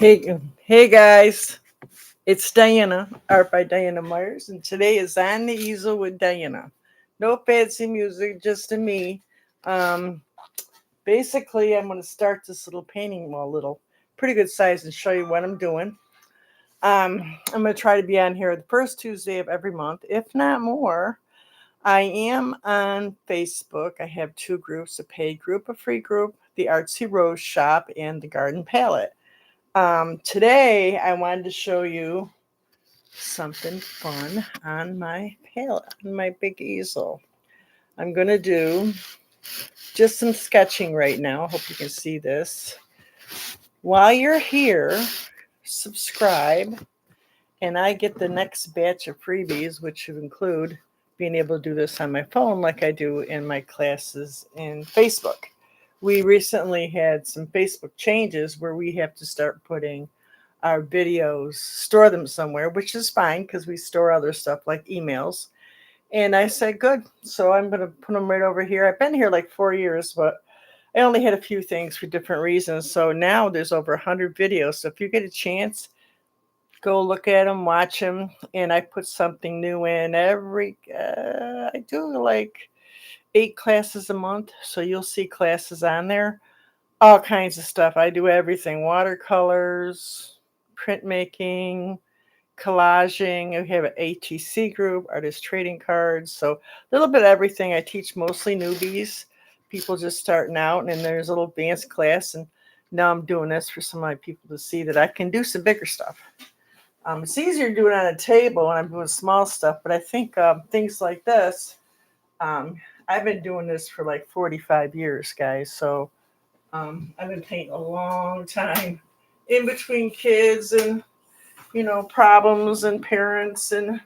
Hey guys, it's Diana, art by Diana Myers, and today is On the Easel with Diana. No fancy music, just a me. Um, Basically, I'm going to start this little painting, well, little, pretty good size, and show you what I'm doing. I'm going to try to be on here the first Tuesday of every month, if not more. I am on Facebook. I have two groups: a paid group, a free group, the Artsy Rose Shop, and the Garden Palette. Today I wanted to show you something fun on my palette, on my big easel. I'm going to do just some sketching right now. I hope you can see this. While you're here, subscribe, and I get the next batch of freebies, which would include being able to do this on my phone like I do in my classes in Facebook. We recently had some Facebook changes where we have to start putting our videos, store them somewhere, which is fine because we store other stuff like emails. And I said, good. So I'm going to put them right over here. I've been here like 4 years, but I only had a few things for different reasons. So now there's over 100 videos. So if you get a chance, go look at them, watch them. And I put something new in I do like 8 classes a month. So you'll see classes on there, all kinds of stuff. I do everything: watercolors, printmaking, collaging. We have an ATC group, artist trading cards. So a little bit of everything. I teach mostly newbies, people just starting out, and then there's a little advanced class. And now I'm doing this for some of my people to see that I can do some bigger stuff. It's easier to do it on a table when I'm doing small stuff, but I think things like this, um, I've been doing this for like 45 years, guys. So I've been painting a long time in between kids and problems and parents and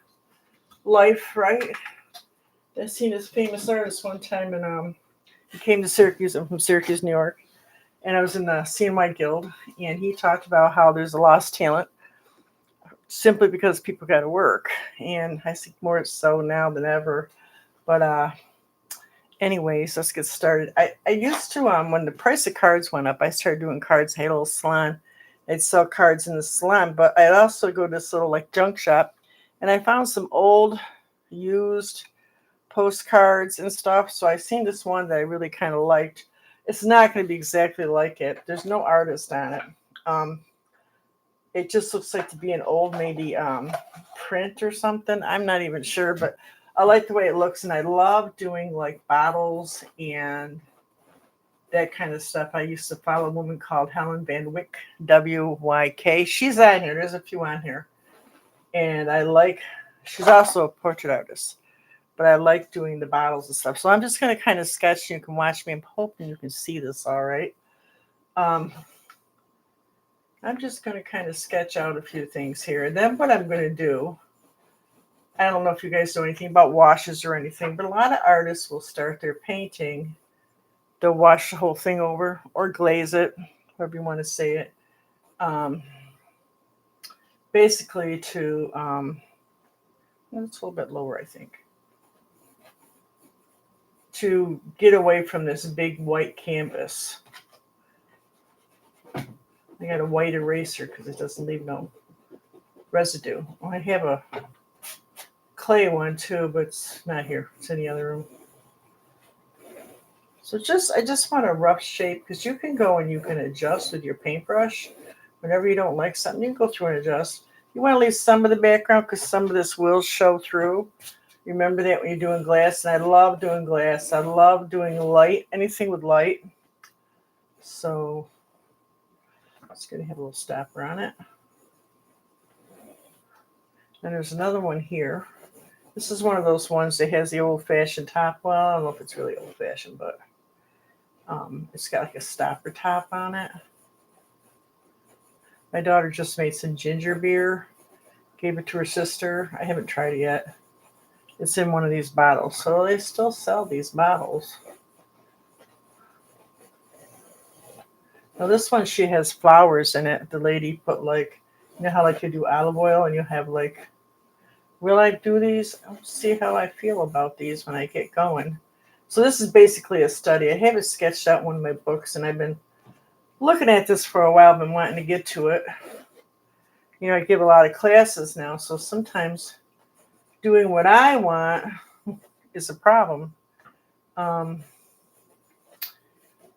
life, right? I seen this famous artist one time, and he came to Syracuse. I'm from Syracuse, New York, and I was in the CNY Guild, and he talked about how there's a lost talent simply because people got to work, and I think more so now than ever. But anyways, let's get started. I used to when the price of cards went up, I started doing cards. I had a little salon. I'd sell cards in the salon, but I'd also go to this little like junk shop, and I found some old, used postcards and stuff. So I seen this one that I really kind of liked. It's not going to be exactly like it. There's no artist on it. Um, it just looks like to be an old maybe print or something. I'm not even sure, but I like the way it looks, and I love doing like bottles and that kind of stuff. I used to follow a woman called Helen Van Wyck, WYK. She's on here. There's a few on here. And she's also a portrait artist, but I like doing the bottles and stuff. So I'm just going to kind of sketch. You can watch me. I'm hoping you can see this all right. Um, I'm just going to kind of sketch out a few things here. And then what I'm going to do, I don't know if you guys know anything about washes or anything, but a lot of artists will start their painting. They'll wash the whole thing over or glaze it, however you want to say it. Um, Basically to, it's a little bit lower, I think, to get away from this big white canvas. I got a white eraser because it doesn't leave no residue. Well, I have a clay one too, but it's not here. It's in the other room. So I just want a rough shape, because you can go and you can adjust with your paintbrush. Whenever you don't like something, you can go through and adjust. You want to leave some of the background because some of this will show through. Remember that when you're doing glass, and I love doing glass. I love doing light, anything with light. So it's going to have a little stopper on it. And there's another one here. This is one of those ones that has the old-fashioned top. Well, I don't know if it's really old-fashioned, but it's got like a stopper top on it. My daughter just made some ginger beer, gave it to her sister. I haven't tried it yet. It's in one of these bottles. So they still sell these bottles. Now this one, she has flowers in it. The lady put like, you know how like you do olive oil and you have like, will I do these? I'll see how I feel about these when I get going. So this is basically a study. I have it sketched out in one of my books, and I've been looking at this for a while. I've been wanting to get to it. You know, I give a lot of classes now, so sometimes doing what I want is a problem. Um,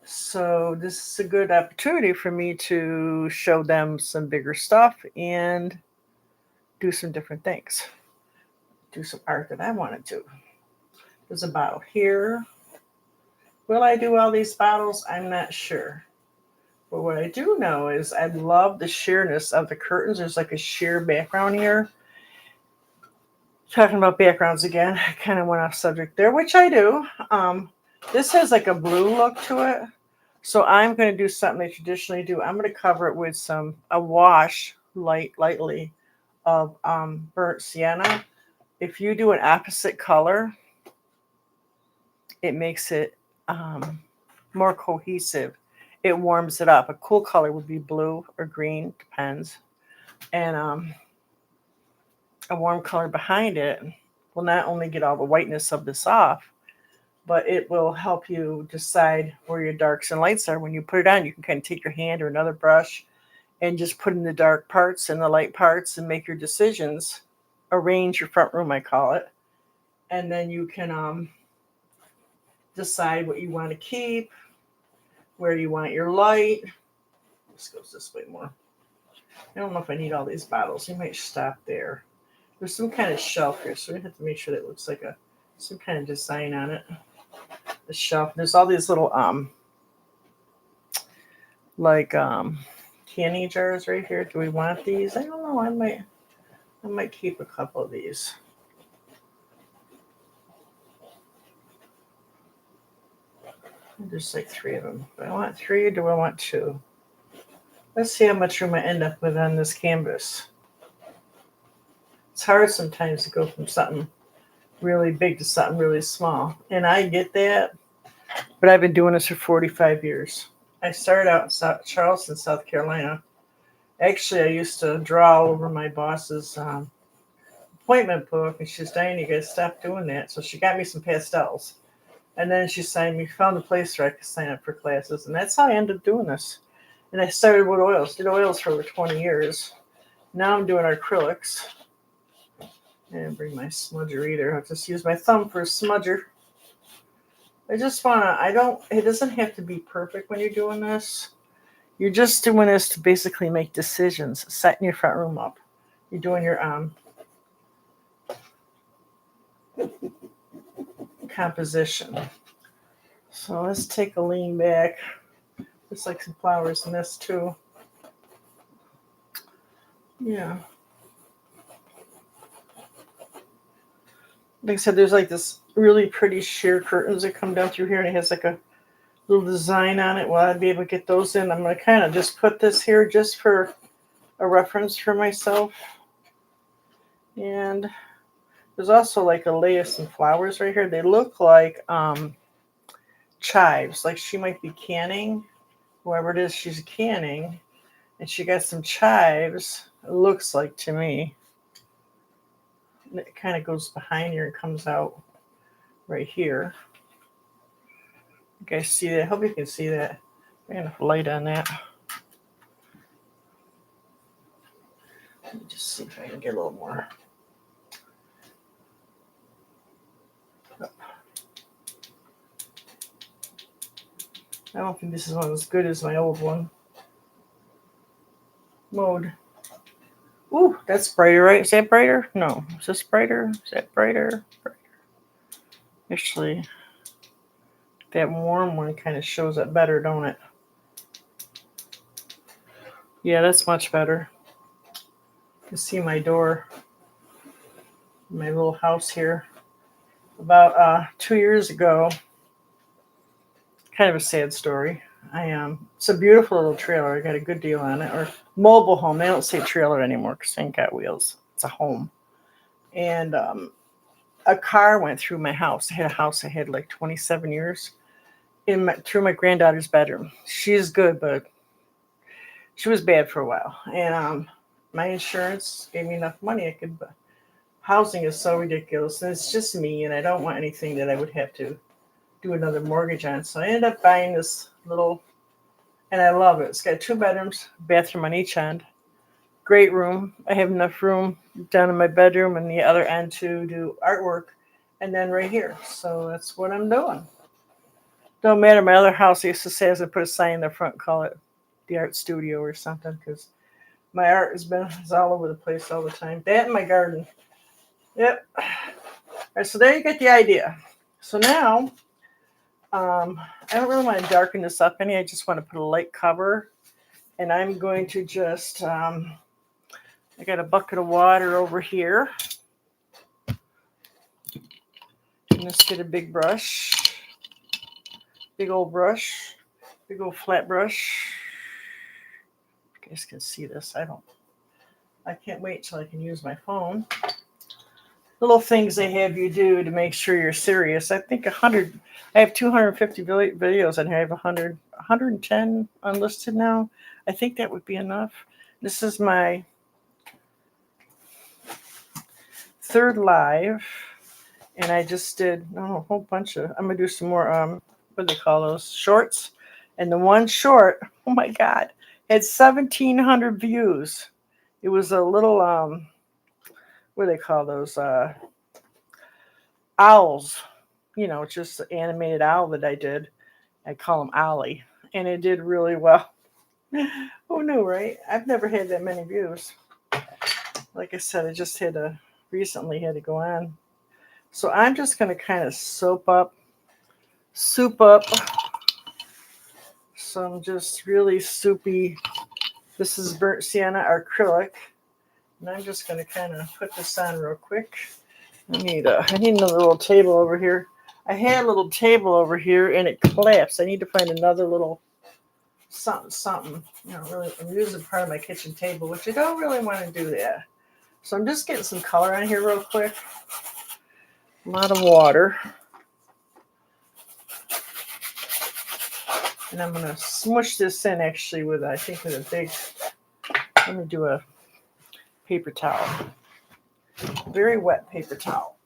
so this is a good opportunity for me to show them some bigger stuff and do some different things. Do some art that I want to do. There's a bottle here. Will I do all these bottles? I'm not sure. But what I do know is I love the sheerness of the curtains. There's like a sheer background here. Talking about backgrounds again, I kind of went off subject there, which I do. This has like a blue look to it. So I'm going to do something they traditionally do. I'm going to cover it with a wash lightly of burnt sienna. If you do an opposite color, it makes it more cohesive. It warms it up. A cool color would be blue or green, depends. And a warm color behind it will not only get all the whiteness of this off, but it will help you decide where your darks and lights are. When you put it on, you can kind of take your hand or another brush and just put in the dark parts and the light parts and make your decisions. Arrange your front room, I call it. And then you can decide what you want to keep, where you want your light. This goes this way more. I don't know if I need all these bottles. You might stop there. There's some kind of shelf here, so we have to make sure that it looks like some kind of design on it. The shelf. There's all these little candy jars right here. Do we want these? I don't know. I might keep a couple of these. There's like 3 of them. Do I want 3 or do I want 2? Let's see how much room I end up with on this canvas. It's hard sometimes to go from something really big to something really small. And I get that, but I've been doing this for 45 years. I started out in Charleston, South Carolina. Actually, I used to draw all over my boss's appointment book, and she says, Diane, you got to stop doing that. So she got me some pastels. And then she found a place where I could sign up for classes. And that's how I ended up doing this. And I started with oils, did oils for over 20 years. Now I'm doing acrylics. I didn't bring my smudger either. I'll just use my thumb for a smudger. It doesn't have to be perfect when you're doing this. You're just doing this to basically make decisions, setting your front room up. You're doing your composition. So let's take a lean back. There's like some flowers in this too. Yeah. Like I said, there's like this really pretty sheer curtains that come down through here, and it has like a little design on it. Well, I'd be able to get those in. I'm going to kind of just put this here just for a reference for myself. And there's also like a layer of some flowers right here. They look like chives, like she might be canning. Whoever it is, she's canning. And she got some chives, it looks like to me. And it kind of goes behind here and comes out right here. You guys see that? I hope you can see that. I got enough light on that. Let me just see if I can get a little more. I don't think this is one as good as my old one. Mode. Ooh, that's brighter, right? Is that brighter? No. Is this brighter? Is that brighter? Brighter. Actually, that warm one kind of shows up better, don't it? Yeah, that's much better. You can see my door, my little house here. About 2 years ago, kind of a sad story. It's a beautiful little trailer. I got a good deal on it. Or mobile home. They don't say trailer anymore because they ain't got wheels. It's a home. And a car went through my house. I had a house I had like 27 years through my granddaughter's bedroom. She's good, but she was bad for a while. And my insurance gave me enough money. Housing is so ridiculous. And it's just me, and I don't want anything that I would have to do another mortgage on. So I ended up buying this little and I love it. It's got 2 bedrooms, bathroom on each end. Great room. I have enough room down in my bedroom and the other end to do artwork, and then right here. So that's what I'm doing. Don't matter. My other house I used to say I was gonna put a sign in the front, call it the art studio or something, because my art is all over the place all the time. That in my garden. Yep. All right, so there you get the idea. So now, I don't really want to darken this up any. I just want to put a light cover, and I'm going to just. I got a bucket of water over here, and let's get a big brush, big old brush, big old flat brush. You guys can see this. I can't wait till I can use my phone. Little things they have you do to make sure you're serious. I think 100. I have 250 videos and I have 110 unlisted now. I think that would be enough. This is my third live, and I just did a whole bunch of. I'm gonna do some more. What do they call those? Shorts. And the one short, oh my God, had 1,700 views. It was a little what do they call those? Owls. Just the animated owl that I did. I call him Ollie, and it did really well. Oh no, right? I've never had that many views. Like I said, I just recently had to go on. So I'm just gonna kind of soup up some just really soupy. This is burnt sienna acrylic, and I'm just gonna kind of put this on real quick. I need another little table over here. I had a little table over here and it collapsed. I need to find another little something. Really, I'm using part of my kitchen table, which I don't really want to do that. So I'm just getting some color on here real quick. A lot of water. And I'm going to smush this in actually with a big, let me do a paper towel. Very wet paper towel.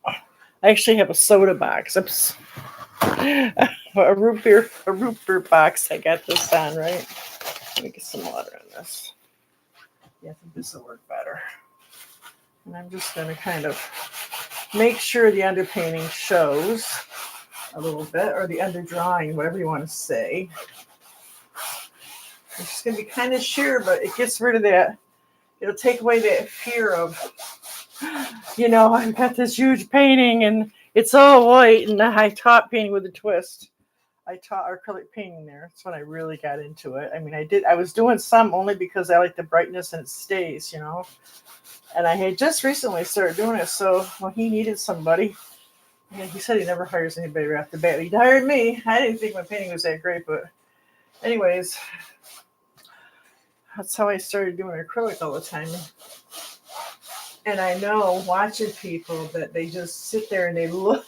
I actually have a soda box. A root beer box. I got this on, right? Let me get some water in this. Yeah, I think this will work better. And I'm just going to kind of make sure the underpainting shows a little bit, or the underdrawing, whatever you want to say. It's just going to be kind of sheer, but it gets rid of that. It'll take away that fear of, I've got this huge painting and it's all white, and I taught painting with a twist. I taught acrylic painting there. That's when I really got into it. I mean, I was doing some only because I like the brightness and it stays, And I had just recently started doing it. So when he needed somebody, he said he never hires anybody right off the bat. He hired me. I didn't think my painting was that great, but anyways, that's how I started doing acrylic all the time. And I know watching people that they just sit there and they look.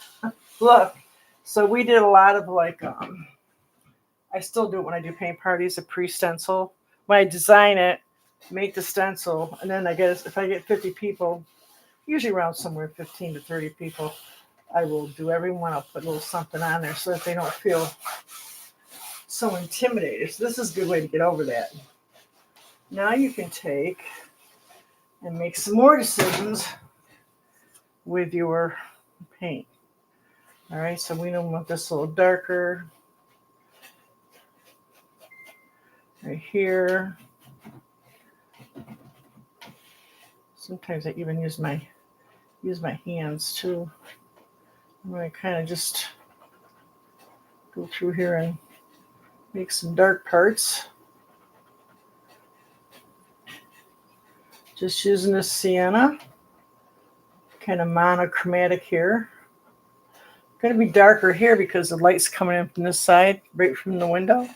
So we did a lot of I still do it when I do paint parties, a pre-stencil. When I design it, make the stencil, and then if I get 50 people, usually around somewhere 15 to 30 people, I will do everyone. I'll put a little something on there so that they don't feel so intimidated. So this is a good way to get over that. Now you can take and make some more decisions with your paint. All right, so we don't want this a little darker. Right here. Sometimes I even use my hands too. I'm going to kind of just go through here and make some dark parts. Just using this sienna, kind of monochromatic here. Going to be darker here because the light's coming in from this side, right from the window.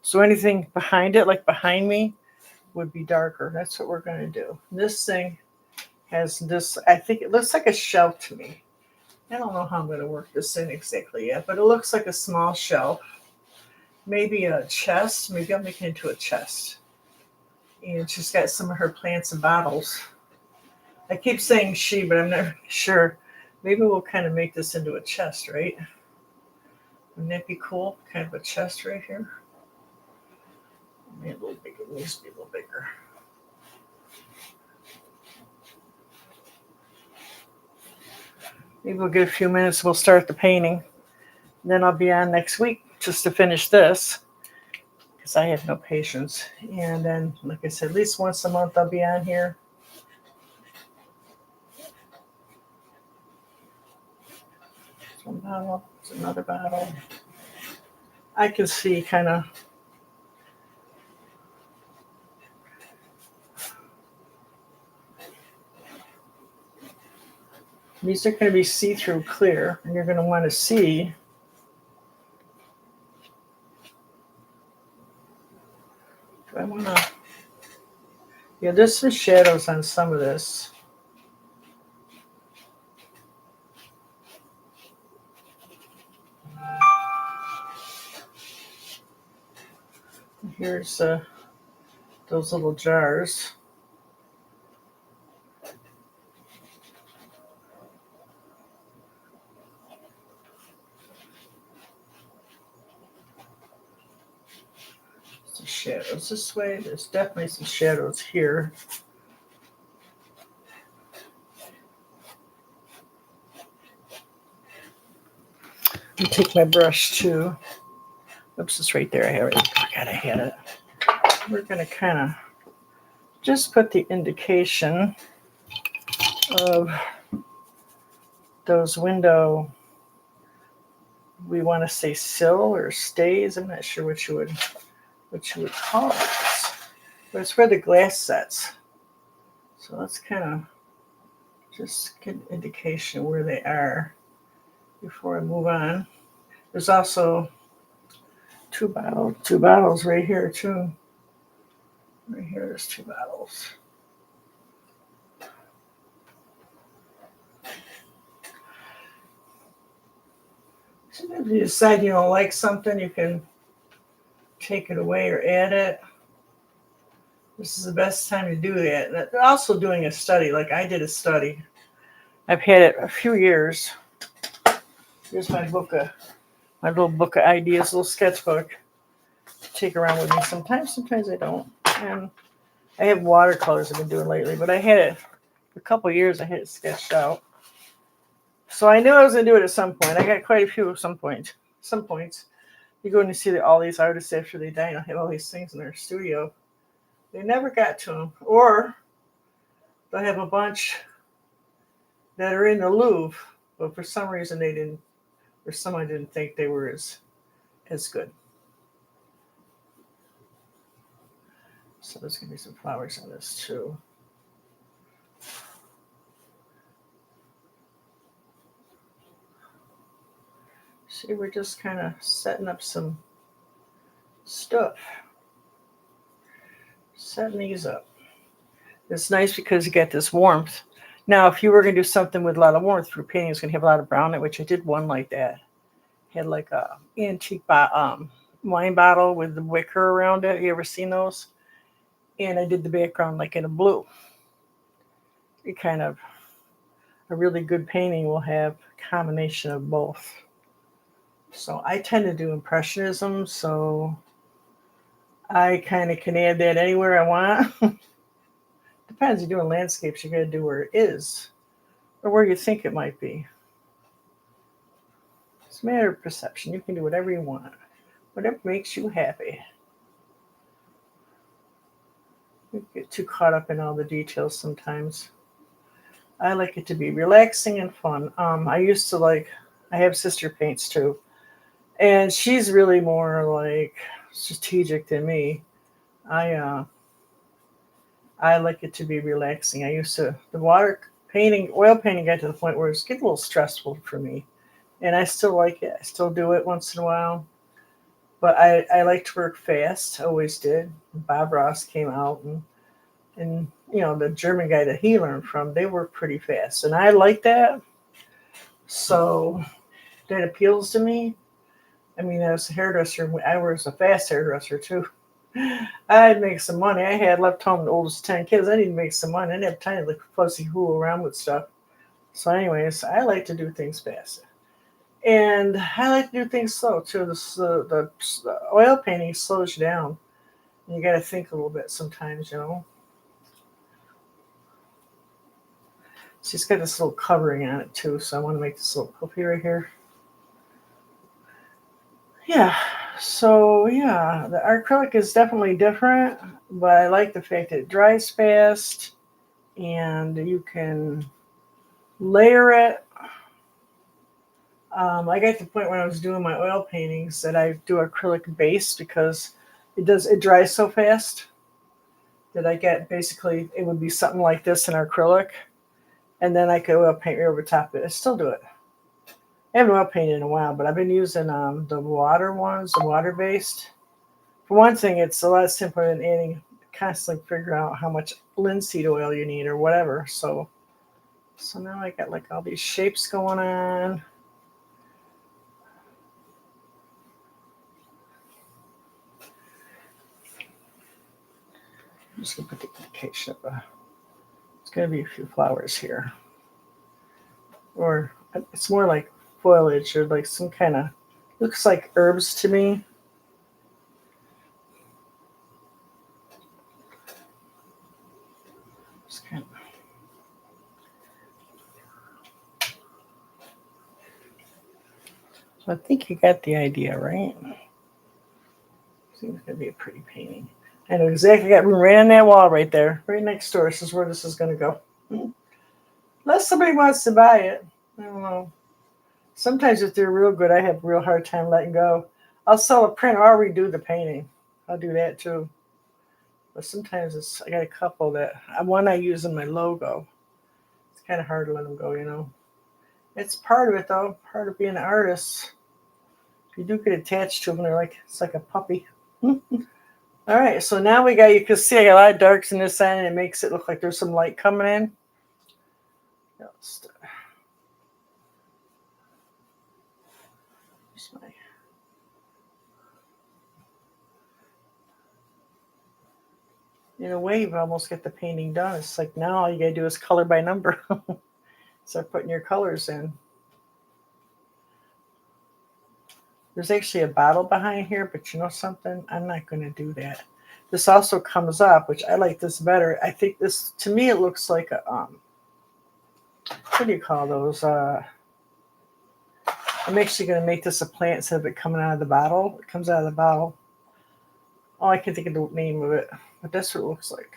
So anything behind it, like behind me, would be darker. That's what we're going to do. This thing has this, I think it looks like a shelf to me. I don't know how I'm going to work this in exactly yet, but it looks like a small shelf. Maybe a chest. Maybe I'll make it into a chest. And she's got some of her plants and bottles. I keep saying she, but I'm not sure. Maybe we'll kind of make this into a chest, right? Wouldn't that be cool? Kind of a chest right here. Maybe a little bigger. It needs to be a little bigger. Maybe we'll get a few minutes. We'll start the painting. Then I'll be on next week just to finish this because I have no patience. And then, like I said, at least once a month I'll be on here. There's one bottle. There's another bottle. I can see kind of. These are going to be see-through clear, and you're going to want to see. Do I want to? Yeah, there's some shadows on some of this. Here's those little jars. Some shadows this way. There's definitely some shadows here. Let me take my brush too. Oops, it's right there. I forgot I had it. We're going to kind of just put the indication of those window, we want to say sill or stays. I'm not sure what you would call this, but it's where the glass sets. So let's kind of just get an indication where they are before I move on. There's also two bottles right here too. Right here, there's two bottles. Sometimes if you decide you don't like something, you can take it away or add it. This is the best time to do that. And also doing a study, like I did a study. I've had it a few years. Here's my little book of ideas, little sketchbook. Take around with me sometimes I don't. And I have watercolors I've been doing lately, but I had it for a couple of years. I had it sketched out, so I knew I was gonna do it at some point. I got quite a few at some points. You go and you see all these artists after they die and have all these things in their studio. They never got to them, or they'll have a bunch that are in the Louvre, but for some reason they didn't, or someone didn't think they were as good. So there's going to be some flowers on this too. See, we're just kind of setting up some stuff. Setting these up. It's nice because you get this warmth. Now, if you were going to do something with a lot of warmth, your painting is going to have a lot of brown in it, which I did one like that. Had like a antique wine bottle with the wicker around it. You ever seen those? And I did the background like in a blue. It kind of, a really good painting will have a combination of both. So I tend to do impressionism, so I kind of can add that anywhere I want. Depends. You're doing landscapes, you got to do where it is or where you think it might be. It's a matter of perception. You can do whatever you want, whatever makes you happy. You get too caught up in all the details sometimes. I like it to be relaxing and fun. I have sister paints too. And she's really more like strategic than me. I like it to be relaxing. The oil painting got to the point where it's getting a little stressful for me. And I still like it. I still do it once in a while. But I like to work fast. Always did. Bob Ross came out and the German guy that he learned from, they work pretty fast. And I like that. So that appeals to me. I mean, as a hairdresser, I was a fast hairdresser too. I'd make some money. I had left home the oldest 10 kids. I needed to make some money. I didn't have time to like fussy fool around with stuff. So anyways, I like to do things fast. And I like to do things slow too. The oil painting slows you down. You got to think a little bit sometimes, you know. She's got this little covering on it too, so I want to make this little puppy right here. Yeah, so yeah, the acrylic is definitely different, but I like the fact that it dries fast and you can layer it. I got to the point when I was doing my oil paintings that I do acrylic base because it dries so fast that I get basically it would be something like this in acrylic, and then I could oil paint right over top of it. I still do it. I haven't oil painted in a while, but I've been using the water ones, the water based. For one thing, it's a lot simpler than adding constantly figure out how much linseed oil you need or whatever. So now I got like all these shapes going on. I'm just gonna put the indication of it's gonna be a few flowers here, or it's more like foliage or like some kind of looks like herbs to me. Just kind of, so I think you got the idea, right? Seems gonna be a pretty painting. I know exactly. Got room right on that wall right there, right next door. This is where this is gonna go. Unless somebody wants to buy it, I don't know. Sometimes if they're real good, I have a real hard time letting go. I'll sell a print or redo the painting. I'll do that too. But sometimes I got a couple that one I use in my logo. It's kind of hard to let them go, you know. It's part of it though, part of being an artist. If you do get attached to them, it's like a puppy. All right, so now you can see I got a lot of darks in this side, and it makes it look like there's some light coming in. In a way, you've almost get the painting done. It's like now all you gotta do is color by number. Start putting your colors in. There's actually a bottle behind here, but you know something? I'm not going to do that. This also comes up, which I like this better. I think this, to me, it looks like a, what do you call those? I'm actually going to make this a plant instead of it coming out of the bottle. It comes out of the bottle. Oh, I can't think of the name of it, but that's what it looks like.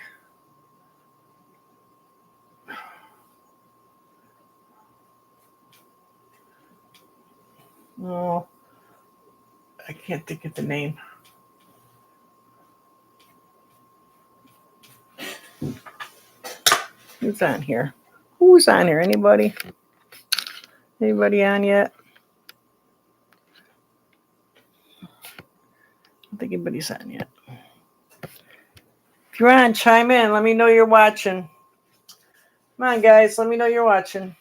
No, I can't think of the name. Who's on here? Who's on here? Anybody? Anybody on yet? I don't think anybody's on yet. If you're on, chime in. Let me know you're watching. Come on, guys. Let me know you're watching.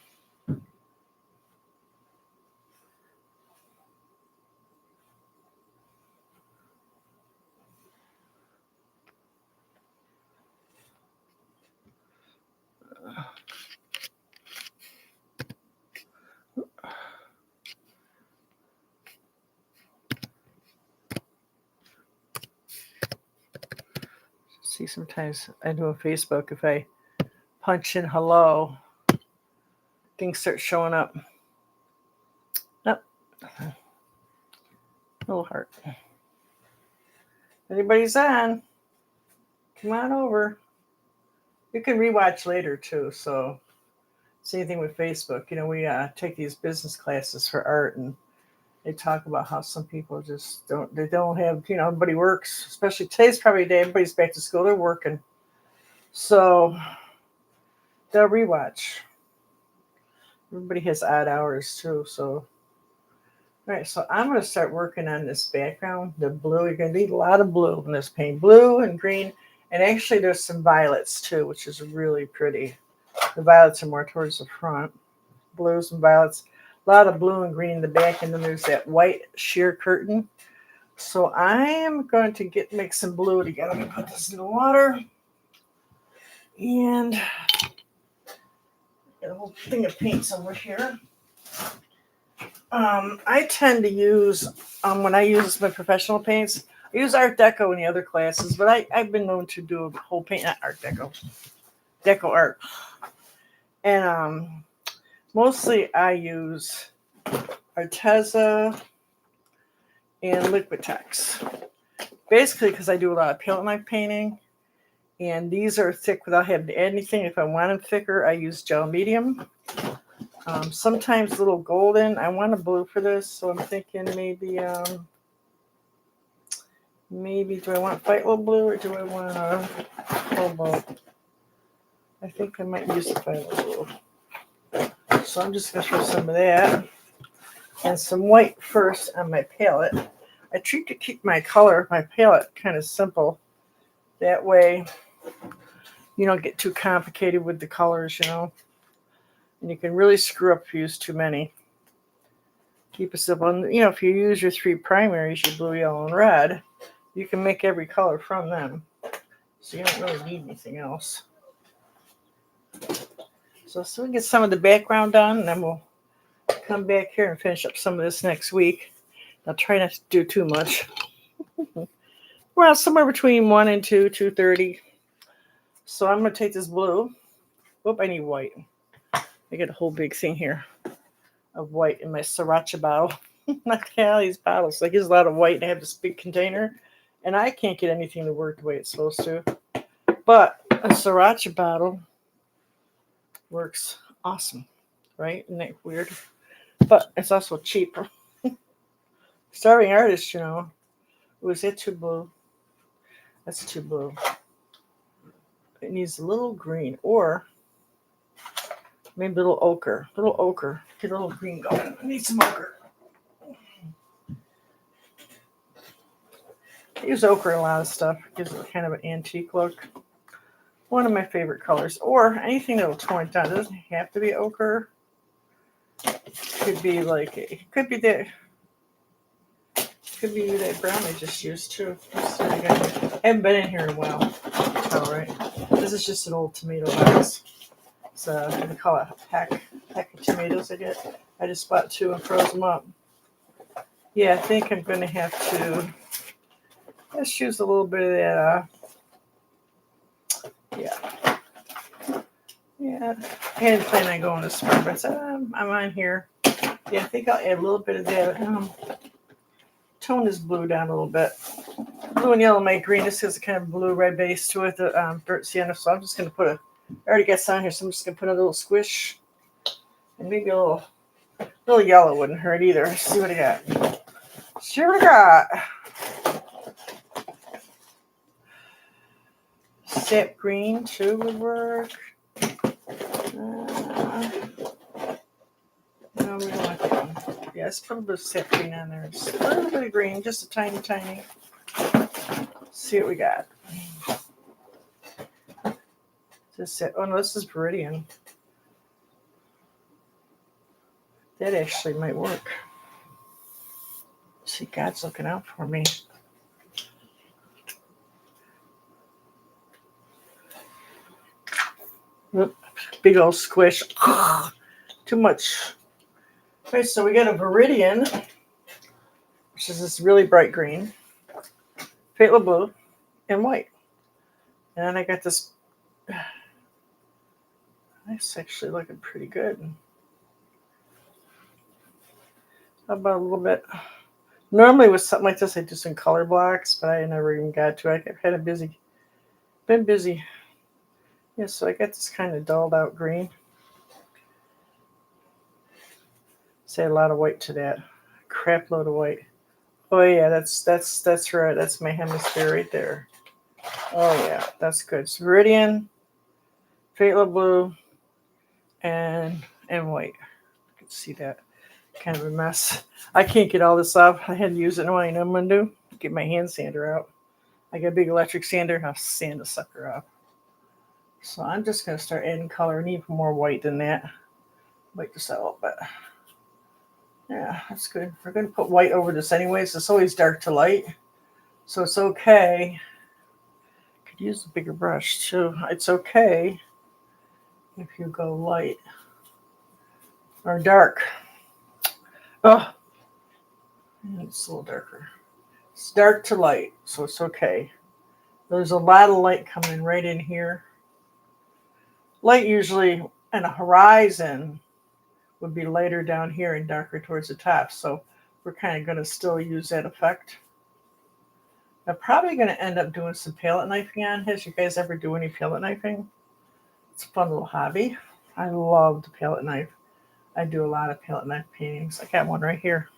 See, sometimes I do on Facebook, if I punch in hello, things start showing up. Nope. Little heart. Anybody's on, come on over. You can rewatch later too. So same thing with Facebook. You know, we take these business classes for art, and they talk about how some people just don't have, you know, everybody works, especially today's probably a day everybody's back to school, they're working. So they'll rewatch. Everybody has odd hours too. So all right, so I'm going to start working on this background, the blue. You're going to need a lot of blue in this paint, blue and green. And actually there's some violets too, which is really pretty. The violets are more towards the front. Blues and violets. A lot of blue and green in the back. And then there's that white sheer curtain. So I am going to make some blue together. I'm going to put this in the water. And get a whole thing of paints over here. I tend to use, when I use my professional paints, I use Art Deco in the other classes, but I've been known to do a whole paint, not Art Deco, Deco Art. And mostly I use Arteza and Liquitex. Basically because I do a lot of palette knife painting. And these are thick without having to add anything. If I want them thicker, I use gel medium. Sometimes a little golden. I want a blue for this, so I'm thinking maybe do I want Phthalo blue or do I want a cobalt? I think I might use the Phthalo blue. So I'm just going to throw some of that and some white first on my palette. I try to keep my palette kind of simple. That way you don't get too complicated with the colors, you know. And you can really screw up if you use too many. Keep it simple. And, you know, if you use your 3 primaries, your blue, yellow, and red, you can make every color from them. So you don't really need anything else. So we get some of the background done, and then we'll come back here and finish up some of this next week. I'll try not to do too much. Well, somewhere between 1 and 2, 2:30. So I'm going to take this blue. Oop, I need white. I get a whole big thing here of white in my sriracha bottle. Not all these bottles. Like, there's a lot of white, and I have this big container, and I can't get anything to work the way it's supposed to. But a sriracha bottle works awesome, right? Isn't that weird? But it's also cheaper. Starving artist, you know. Was that too blue? That's too blue. It needs a little green, or maybe a little ochre. Get a little green going. I need some ochre. I use ochre in a lot of stuff. It gives it kind of an antique look. One of my favorite colors. Or anything that will tone it down. It doesn't have to be ochre. Could be like, could be that brown I just used too. I haven't been in here in a while. All right. This is just an old tomato box. So what do you call it? A pack of tomatoes I get. I just bought 2 and froze them up. Yeah, I think I'm going to have to just use a little bit of that. Yeah. I hadn't planned on going this far, but I said, I'm on here. Yeah, I think I'll add a little bit of that. Tone this blue down a little bit. Blue and yellow make green. This has a kind of blue-red base to it, the burnt sienna. So I'm just going to put I already got some here, so I'm just going to put a little squish. And maybe a little yellow wouldn't hurt either. Let's see what I got. See what I got. Sap green too would work. No, we don't want that one. Yeah, let's put a bit of sap green on there. Just a little bit of green, just a tiny. See what we got. Oh no, this is Viridian. That actually might work. See, God's looking out for me. Oop, big old squish. Too much. Okay, so we got a Viridian, which is this really bright green, Phthalo blue, and white. And then I got this. That's actually looking pretty good. How about a little bit? Normally with something like this, I do some color blocks, but I never even got to it. I've been busy. Yeah, so I got this kind of dulled out green. Say a lot of white to that. Crap load of white. Oh yeah, that's right. That's my hemisphere right there. Oh yeah, that's good. So Viridian, Phthalo blue, and white. You can see that. Kind of a mess. I can't get all this off. I had to use it knowing I know what I'm going to do. Get my hand sander out. I got a big electric sander and I'll sand the sucker off. So I'm just going to start adding color. I need more white than that. White this out a little bit. Yeah, that's good. We're going to put white over this anyways. It's always dark to light. So it's okay. Could use a bigger brush too. It's okay if you go light or dark. Oh, it's a little darker. It's dark to light, so it's okay. There's a lot of light coming right in here. Light usually in a horizon would be lighter down here and darker towards the top. So we're kind of going to still use that effect. I'm probably going to end up doing some palette knifing on his. You guys ever do any palette knifing? It's a fun little hobby. I love the palette knife. I do a lot of palette knife paintings. I got one right here.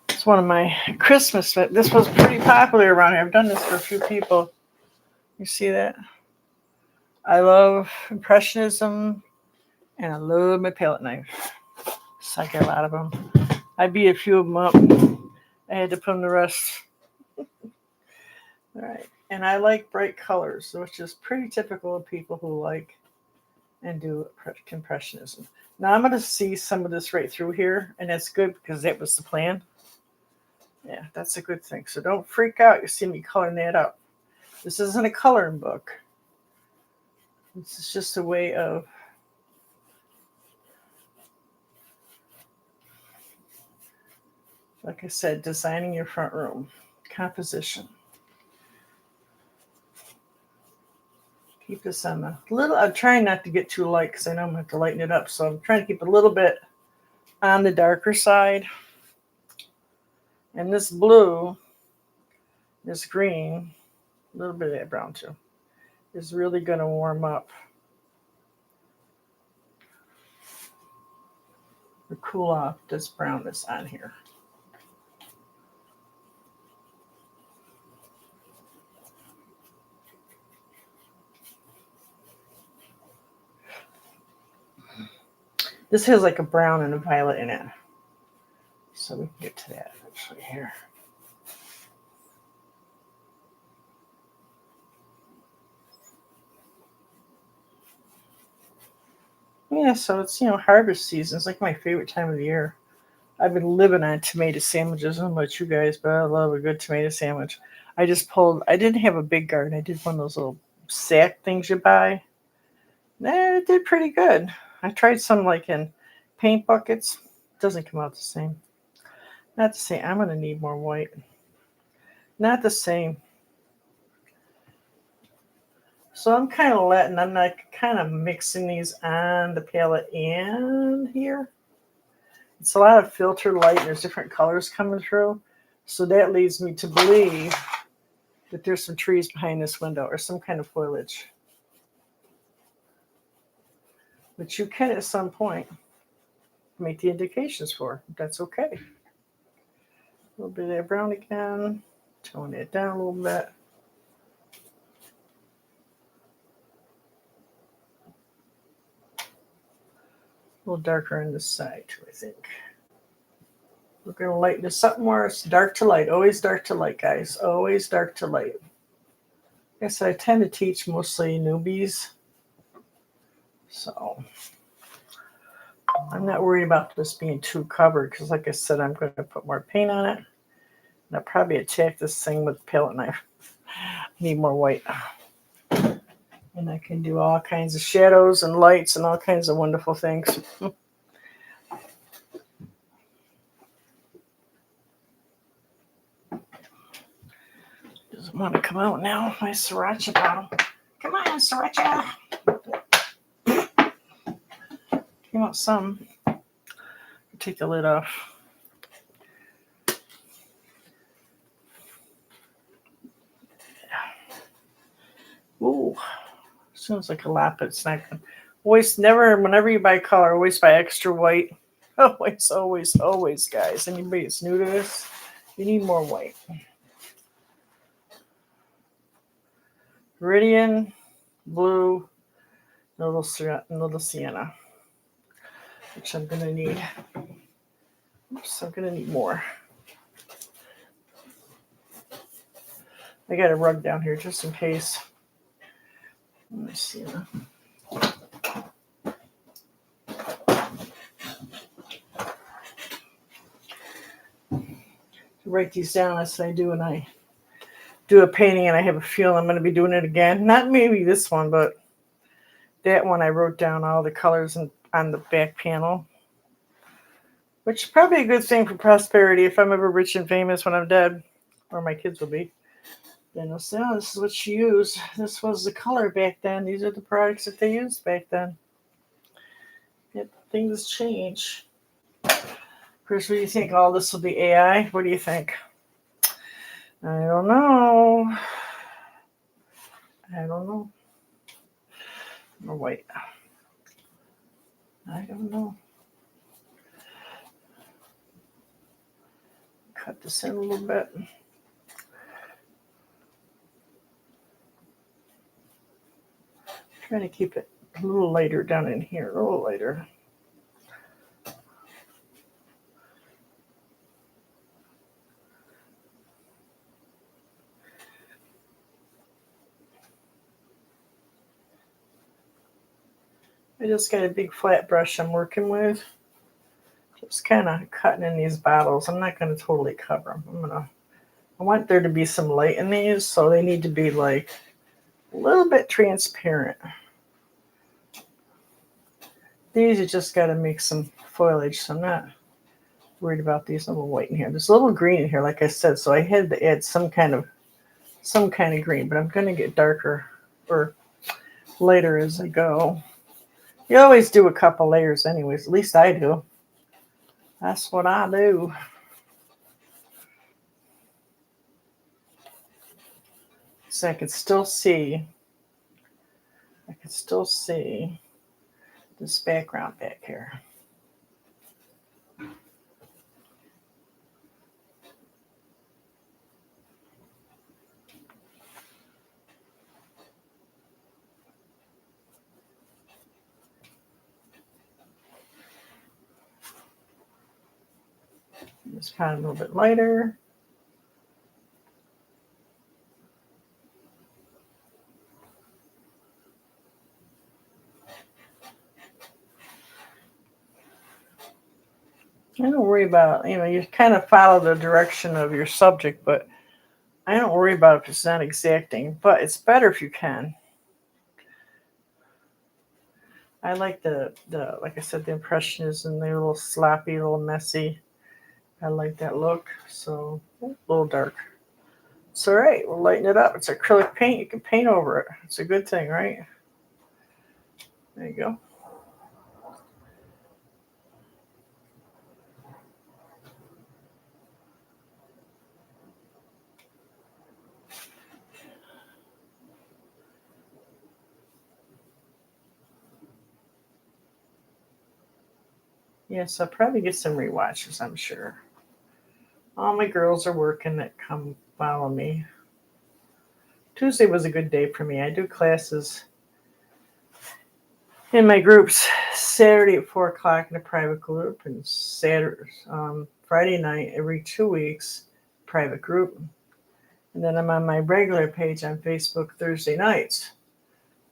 It's one of my Christmas. This was pretty popular around here. I've done this for a few people. You see that? I love Impressionism, and I love my palette knife. So I got a lot of them. I beat a few of them up. I had to put them the rest. All right. And I like bright colors, which is pretty typical of people who like and do Impressionism. Now I'm going to see some of this right through here, and that's good because that was the plan. Yeah, that's a good thing. So don't freak out. You see me coloring that up. This isn't a coloring book. This is just a way of like I said, designing your front room. Composition. Keep this on a little, I'm trying not to get too light because I know I'm going to have to lighten it up. So I'm trying to keep it a little bit on the darker side. And this blue, this green, a little bit of that brown too, is really going to warm up or cool off this brownness on here. This has like a brown and a violet in it. So we can get to that eventually here. Yeah, so it's, harvest season. It's like my favorite time of the year. I've been living on tomato sandwiches. I don't know about you guys, but I love a good tomato sandwich. I didn't have a big garden. I did one of those little sack things you buy. It did pretty good. I tried some like in paint buckets. It doesn't come out the same. Not the same. I'm going to need more white. Not the same. So I'm kind of mixing these on the palette and here. It's a lot of filter light and there's different colors coming through. So that leads me to believe that there's some trees behind this window or some kind of foliage. Which you can at some point make the indications for. That's okay. A little bit of that brown again. Tone it down a little bit. A little darker on this side too, I think. We're going to lighten this up more. It's dark to light. Always dark to light, guys. Always dark to light. Like I said, I tend to teach mostly newbies. So I'm not worried about this being too covered because, like I said, I'm going to put more paint on it. And I'll probably attack this thing with a palette knife. I need more white. And I can do all kinds of shadows and lights and all kinds of wonderful things. Doesn't want to come out now. My sriracha bottle. Come on, sriracha. Came out some. Take the lid off. Ooh. Sounds like a lot, but it's not good. Whenever you buy color, always buy extra white. Always, always, always, guys. Anybody that's new to this, you need more white. Viridian, blue, little sienna, which I'm going to need. Oops, I'm going to need more. I got a rug down here just in case. Let me see. Write these down as I do, and I do a painting, and I have a feeling I'm going to be doing it again. Not maybe this one, but that one I wrote down all the colors on the back panel, which is probably a good thing for prosperity if I'm ever rich and famous when I'm dead. or my kids will be. Then they'll say, oh, this is what she used. This was the color back then. These are the products that they used back then. Yep, things change. Chris, what do you think? All this will be AI? What do you think? I don't know. I don't know. Oh, wait. I don't know. Cut this in a little bit. Trying to keep it a little lighter down in here, a little lighter. I just got a big flat brush I'm working with. Just kind of cutting in these bottles. I'm not going to totally cover them. I want there to be some light in these, so they need to be like a little bit transparent. These you just got to make some foliage, so I'm not worried about these. A little white in here. There's a little green in here, like I said, so I had to add some kind of green, but I'm going to get darker or lighter as I go. You always do a couple layers anyways. At least I do. That's what I do. So I can still see. This background back here. This kind of a little bit lighter. I don't worry about, you kind of follow the direction of your subject, but I don't worry about if it's not exacting, but it's better if you can. I like the like I said, the impressionism. They're a little sloppy, a little messy. I like that look, so a little dark. It's all right. We'll lighten it up. It's acrylic paint. You can paint over it. It's a good thing, right? There you go. Yes, I'll probably get some rewatchers, I'm sure. All my girls are working that come follow me. Tuesday was a good day for me. I do classes in my groups Saturday at 4 o'clock in a private group, and Friday night every 2 weeks, private group. And then I'm on my regular page on Facebook Thursday nights.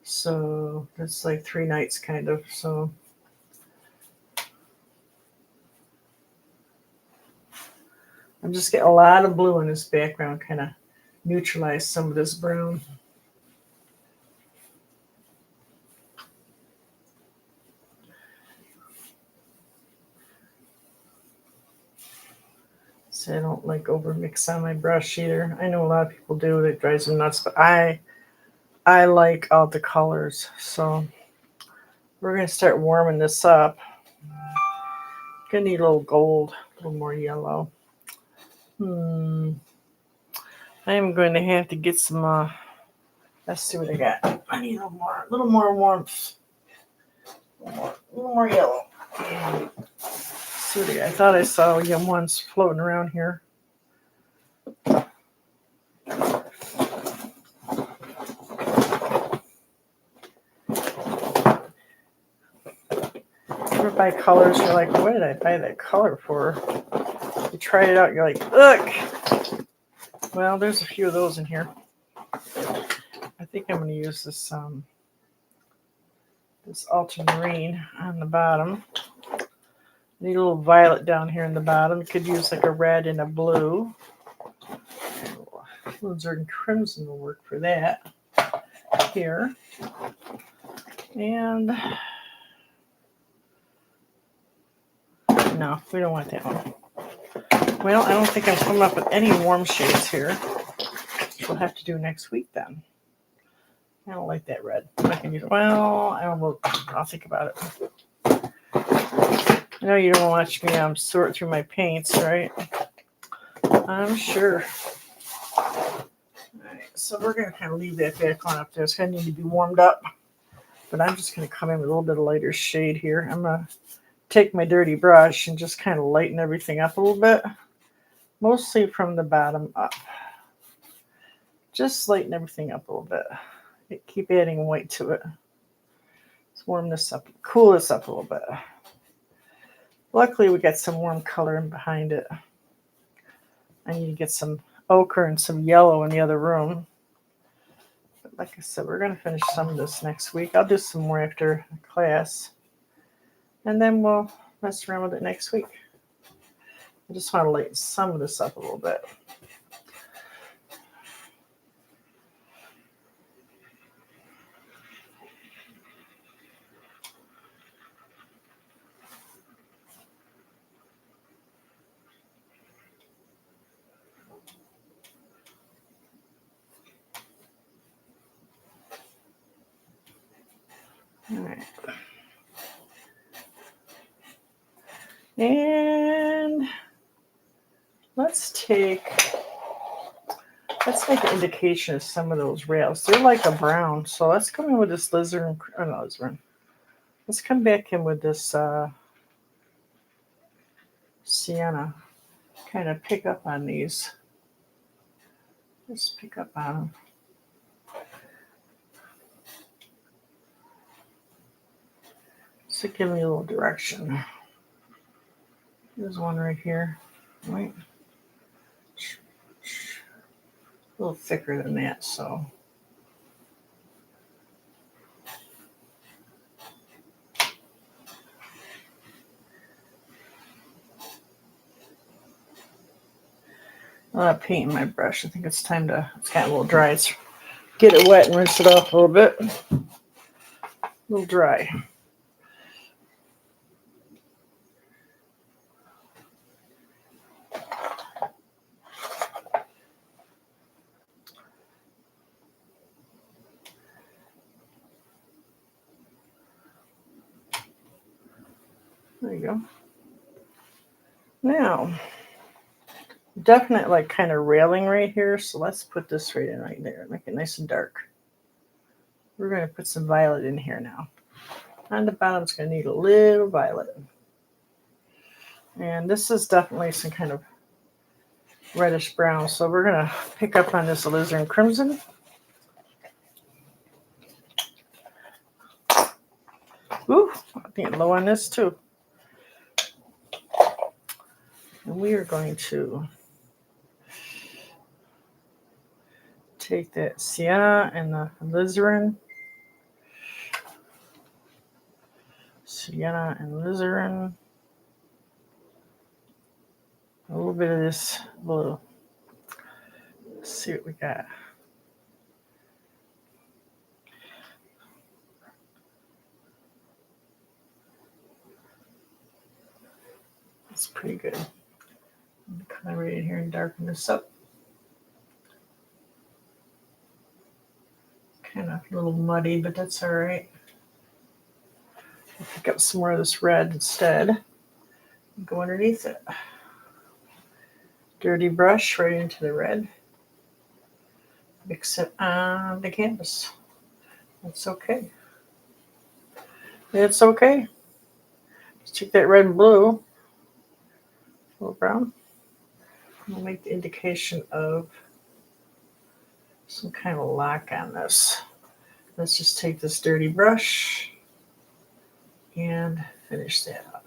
So that's like 3 nights kind of. So I'm just getting a lot of blue in this background, kind of neutralize some of this brown. So I don't like over mix on my brush either. I know a lot of people do. It drives them nuts, but I like all the colors. So we're going to start warming this up. Gonna need a little gold, a little more yellow. I am going to have to get some. Let's see what I got. I need a little more warmth, a little more yellow. See, I thought I saw ones floating around here. You buy colors, you're like, what did I buy that color for? You try it out, you're like, ugh. Well, there's a few of those in here. I think I'm going to use this ultramarine on the bottom. Need a little violet down here in the bottom. You could use like a red and a blue. Alizarin crimson will work for that. Here. And no, we don't want that one. Well, I don't think I'm coming up with any warm shades here. We'll have to do next week then. I don't like that red. I can use, well, I'll think about it. I know you don't watch me sort through my paints, right? I'm sure. Alright, so we're going to kind of leave that background up there. It's going to need to be warmed up. But I'm just going to come in with a little bit of lighter shade here. I'm going to take my dirty brush and just kind of lighten everything up a little bit. Mostly from the bottom up. Just lighten everything up a little bit. Keep adding white to it. Let's warm this up, cool this up a little bit. Luckily, we got some warm color in behind it. I need to get some ochre and some yellow in the other room. But like I said, we're going to finish some of this next week. I'll do some more after class. And then we'll mess around with it next week. I just want to lighten some of this up a little bit. All right. And let's make an indication of some of those rails. They're like a brown. So let's come in with this lizard. Oh, no, lizard. Let's come back in with this sienna. Kind of pick up on these. Just pick up on them. So give me a little direction. There's one right here. Right. A little thicker than that, so. I'm not painting my brush. I think it's time to, it's got a little dry. Let's get it wet and rinse it off a little bit. A little dry. There you go. Now, definite like kind of railing right here. So let's put this right in right there. Make it nice and dark. We're going to put some violet in here now. On the bottom, it's going to need a little violet. And this is definitely some kind of reddish brown. So we're going to pick up on this alizarin crimson. Ooh, I'm getting low on this too. And we are going to take that sienna and the alizarin. Sienna and alizarin. A little bit of this blue. Let's see what we got. That's pretty good. I'm going to come right in here and darken this up. Kind of a little muddy, but that's all right. I'll pick up some more of this red instead and go underneath it. Dirty brush right into the red. Mix it on the canvas. That's okay. It's okay. Just take that red and blue, a little brown. We'll make the indication of some kind of lock on this. Let's just take this dirty brush and finish that up.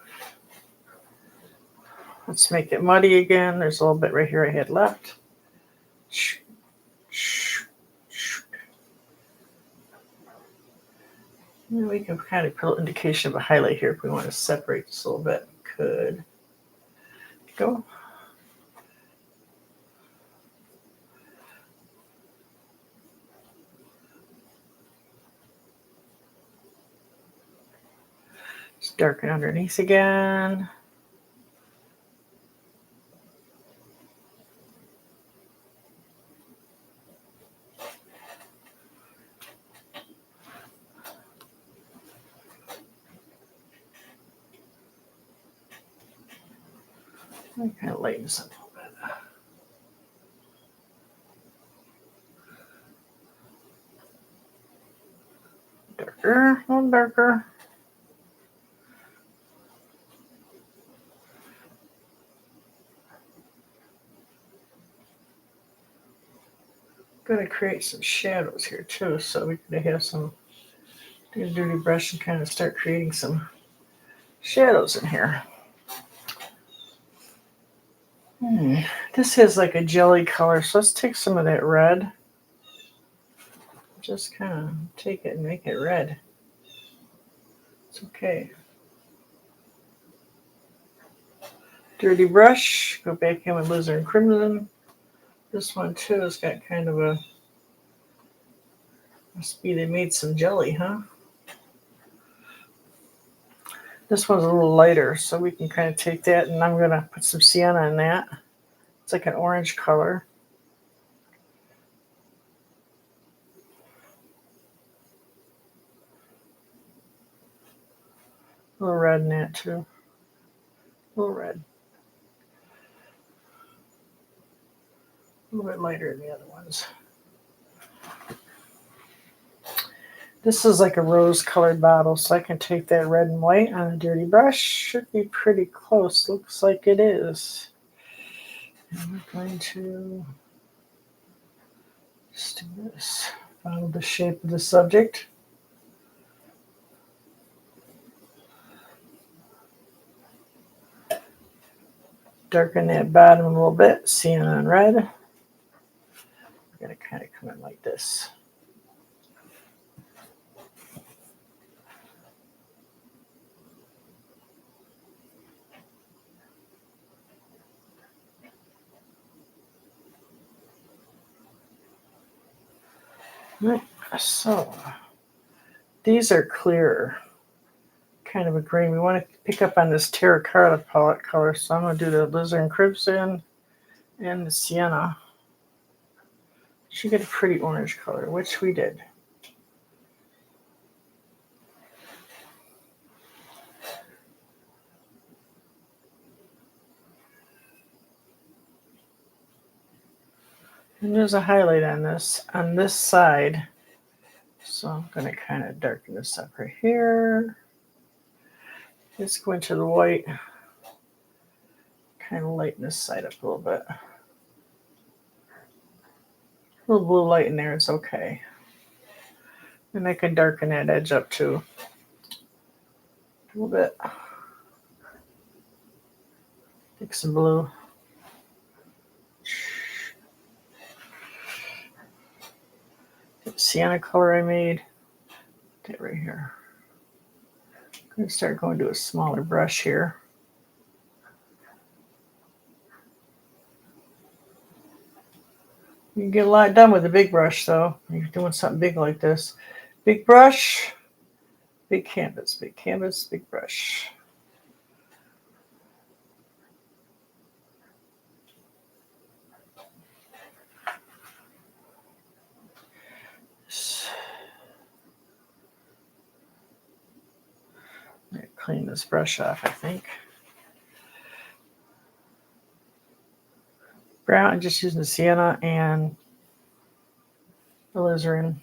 Let's make it muddy again. There's a little bit right here I had left. And we can kind of put an indication of a highlight here if we want to separate this a little bit. Could go. Just darken underneath again. I kind of lighten this up a little bit. Darker, a little darker. Going to create some shadows here too, so we could have some dirty brush and kind of start creating some shadows in here. This has like a jelly color, so let's take some of that red. Just kind of take it and make it red. It's okay. Dirty brush, go back in with Lizard and Crimson. This one too has got kind of a, must be they made some jelly, huh? This one's a little lighter, so we can kind of take that, and I'm going to put some sienna in that. It's like an orange color. A little red in that too. A little red. A little bit lighter than the other ones. This is like a rose-colored bottle, so I can take that red and white on a dirty brush. Should be pretty close. Looks like it is. And we're going to just do this. Follow the shape of the subject. Darken that bottom a little bit. Sienna and red. We're going to kind of come in like this. Right, so these are clearer, kind of a green. We want to pick up on this terracotta palette color, so I'm going to do the Lizard and Crimson and the sienna. Should get a pretty orange color, which we did. And there's a highlight on this side. So I'm going to kind of darken this up right here. Just go into the white. Kind of lighten this side up a little bit. A little blue light in there is okay. And I can darken that edge up too. A little bit. Take some blue. The sienna color I made. Get right here. I'm going to start going to a smaller brush here. You can get a lot done with a big brush though. You're doing something big like this. Big brush, big canvas, big brush. Clean this brush off, I think. Brown, I'm just using the sienna and alizarin.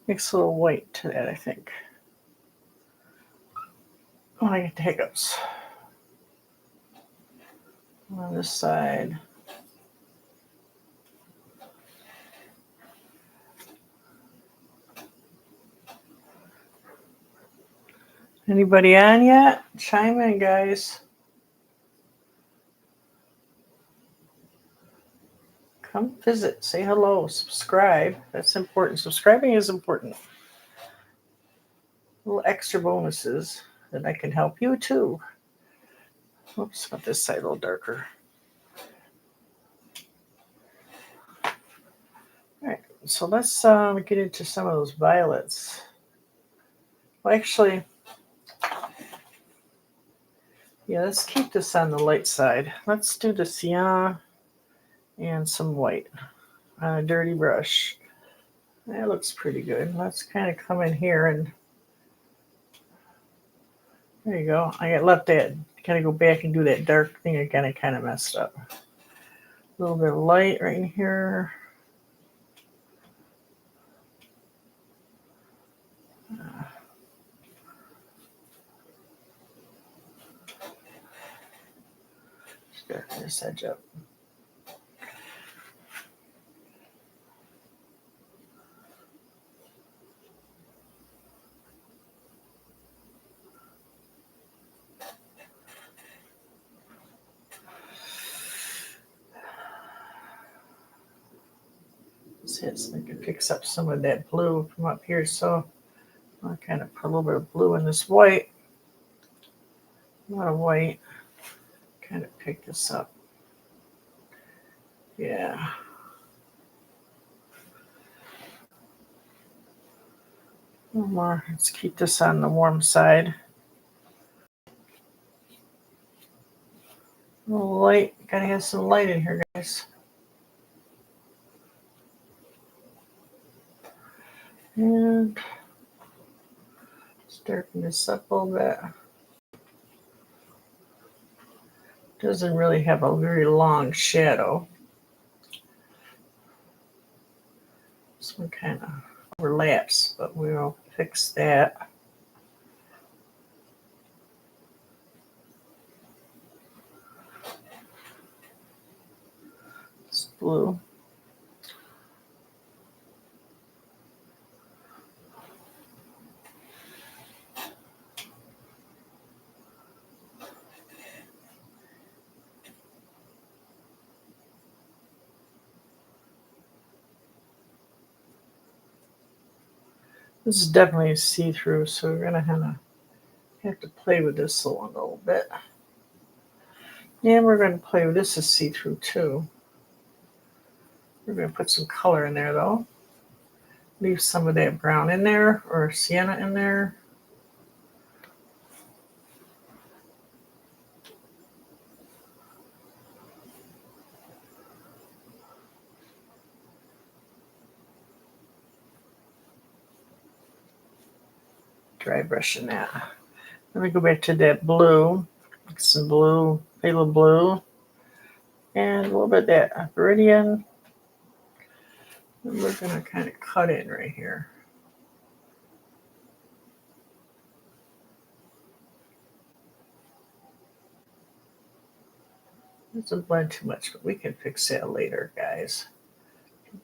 Mix a little white to that, I think. Oh, I get the hiccups. On this side. Anybody on yet? Chime in, guys. Come visit, say hello, subscribe. That's important. Subscribing is important. Little extra bonuses that I can help you too. Oops, got this side a little darker. All right, so let's get into some of those violets. Well, actually, Yeah, let's keep this on the light side. Let's do the sienna and some white on a dirty brush. That looks pretty good. Let's kind of come in here and there you go. I got left that. Kind of go back and do that dark thing again. I kind of messed up. A little bit of light right in here. Start this edge up. See, it's like it picks up some of that blue from up here, so I'll kind of put a little bit of blue in this white. A lot of white. Kind of pick this up. Yeah. A little more. Let's keep this on the warm side. A little light. Gotta have some light in here, guys. And darken this up a little bit. Doesn't really have a very long shadow. This one kind of overlaps, but we'll fix that. It's blue. This is definitely a see-through, so we're gonna have to play with this a little bit. And we're gonna play with this as see-through too. We're gonna put some color in there though. Leave some of that brown in there or sienna in there. Dry brushing that. Let me go back to that blue. Some blue, phthalo blue, and a little bit of that viridian. And we're gonna kind of cut in right here. It doesn't blend too much, but we can fix that later, guys.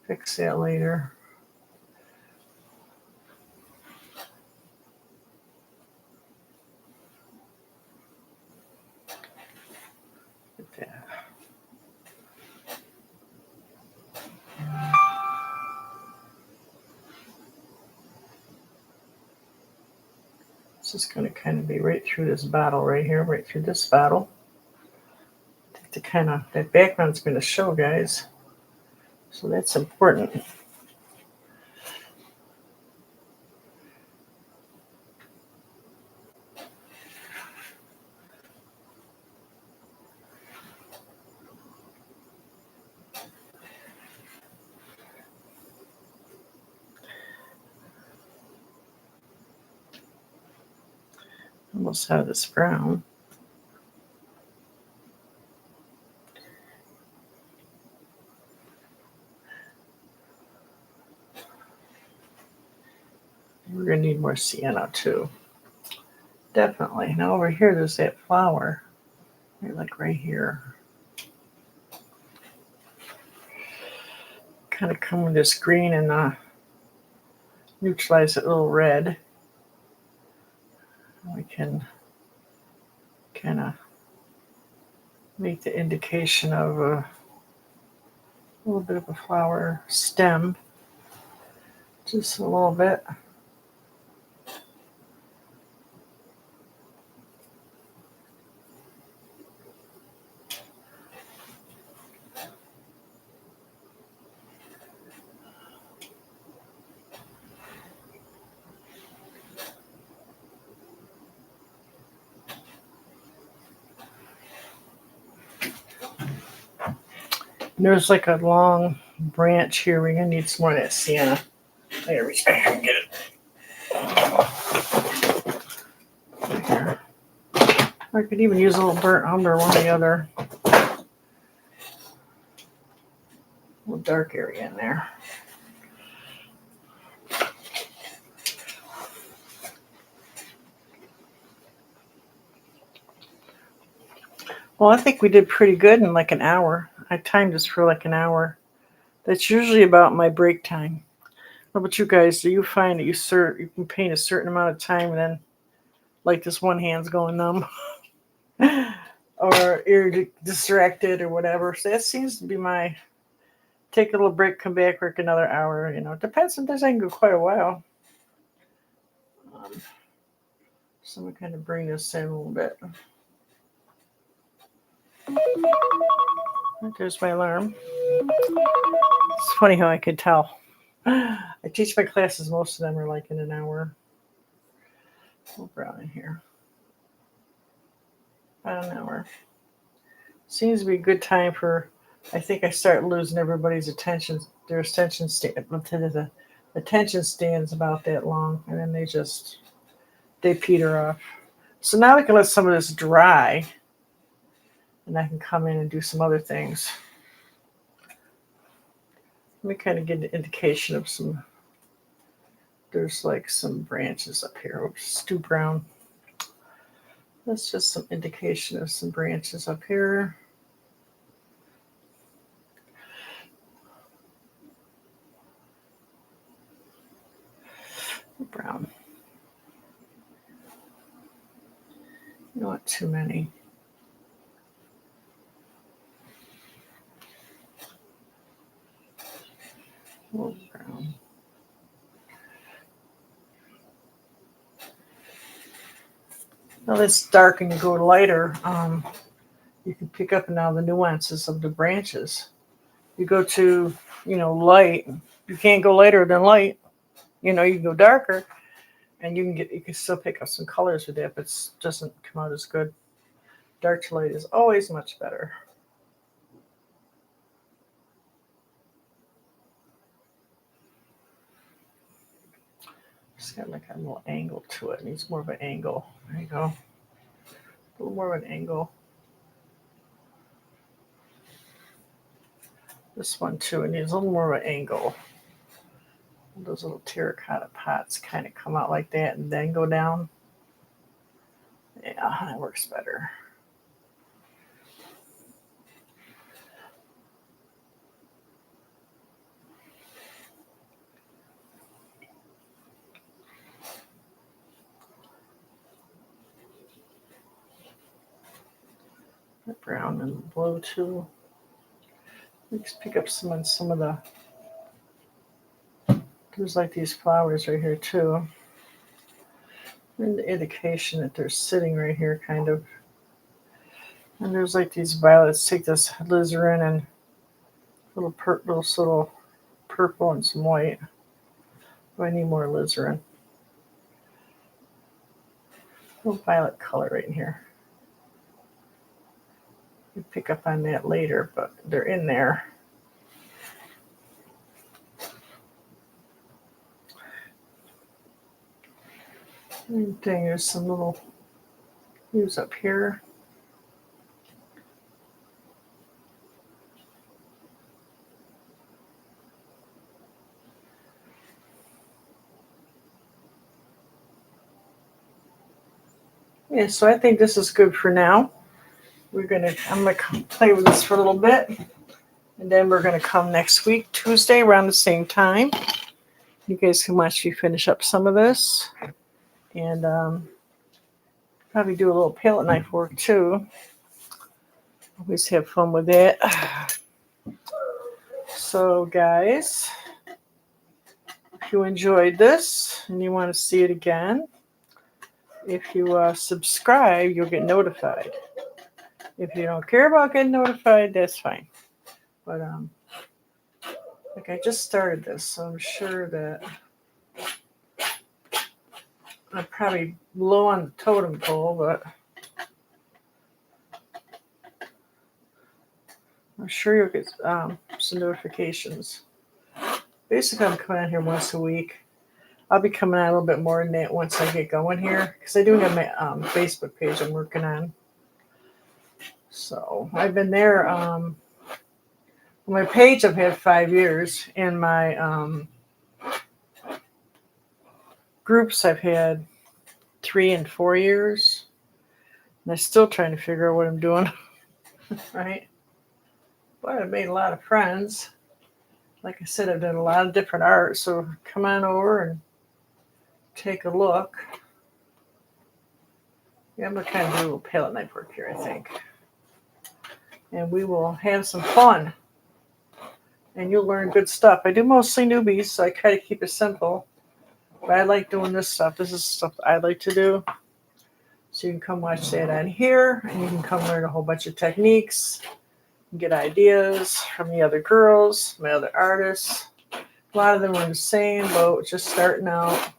Fix that later. Like that. This is going to kind of be right through this bottle right here, right through this bottle. That background's going to show, guys. So that's important. Almost out of this brown. We're going to need more sienna too. Definitely. Now over here, there's that flower. Like right here. Kind of come with this green and neutralize it a little red. We can kind of make the indication of a little bit of a flower stem. Just a little bit. There's like a long branch here. We're gonna need some more of that sienna. I gotta reach back and get it. Right here. I could even use a little burnt umber, one or the other. A little dark area in there. Well, I think we did pretty good in like an hour. I timed this for like an hour. That's usually about my break time. How about you guys? Do you find that you can paint a certain amount of time and then like this one hand's going numb or you're distracted or whatever? So that seems to be my take a little break, come back, work another hour. You know, it depends. Sometimes I can go quite a while. So I'm going to kind of bring this in a little bit. There's my alarm. It's funny how I could tell. I teach my classes, most of them are like in an hour. A little brown in here. About an hour. Seems to be a good time for, I think I start losing everybody's attention. Their attention stands about that long, and then they peter off. So now we can let some of this dry, and I can come in and do some other things. Let me kind of get an indication of there's like some branches up here. Oops, it's too brown. That's just some indication of some branches up here. Brown. You don't want too many. A little brown. Now it's dark and you go lighter. You can pick up now the nuances of the branches. You go to, light. You can't go lighter than light. You can go darker, and you can still pick up some colors with that, but it doesn't come out as good. Dark to light is always much better. It's got like a little angle to it. It needs more of an angle. There you go. A little more of an angle. This one too, it needs a little more of an angle. Those little terracotta pots kind of come out like that and then go down. Yeah, that works better. The brown and the blue too. Let's pick up some of the. There's like these flowers right here too. And the indication that they're sitting right here, kind of. And there's like these violets. Take this alizarin and little purple and some white. Oh, I need more alizarin. A little violet color right in here. You pick up on that later, but they're in there. And dang, there's some little leaves up here. Yeah, so I think this is good for now. I'm gonna play with this for a little bit, and then we're gonna come next week, Tuesday, around the same time. You guys can watch me finish up some of this, and probably do a little palette knife work too. Always have fun with that. So, guys, if you enjoyed this and you want to see it again, if you subscribe, you'll get notified. If you don't care about getting notified, that's fine. But like I just started this, so I'm sure that I'm probably low on the totem pole, but I'm sure you'll get some notifications. Basically, I'm coming out here once a week. I'll be coming out a little bit more than that once I get going here, because I do have my Facebook page I'm working on. So I've been there. My page I've had 5 years, and my groups I've had 3 and 4 years. And I'm still trying to figure out what I'm doing. Right? But I've made a lot of friends. Like I said, I've done a lot of different art. So come on over and take a look. Yeah, I'm going to kind of do a little palette knife work here, I think. And we will have some fun. And you'll learn good stuff. I do mostly newbies, so I try to keep it simple. But I like doing this stuff. This is stuff I like to do. So you can come watch that on here, and you can come learn a whole bunch of techniques, get ideas from the other girls, my other artists. A lot of them are in the same boat, just starting out,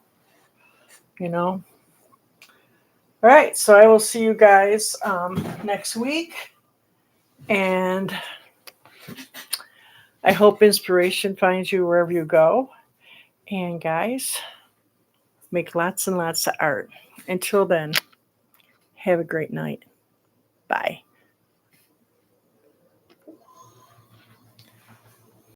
you know. All right, so I will see you guys next week, and I hope inspiration finds you wherever you go. And guys, make lots and lots of art. Until then, have a great night. Bye.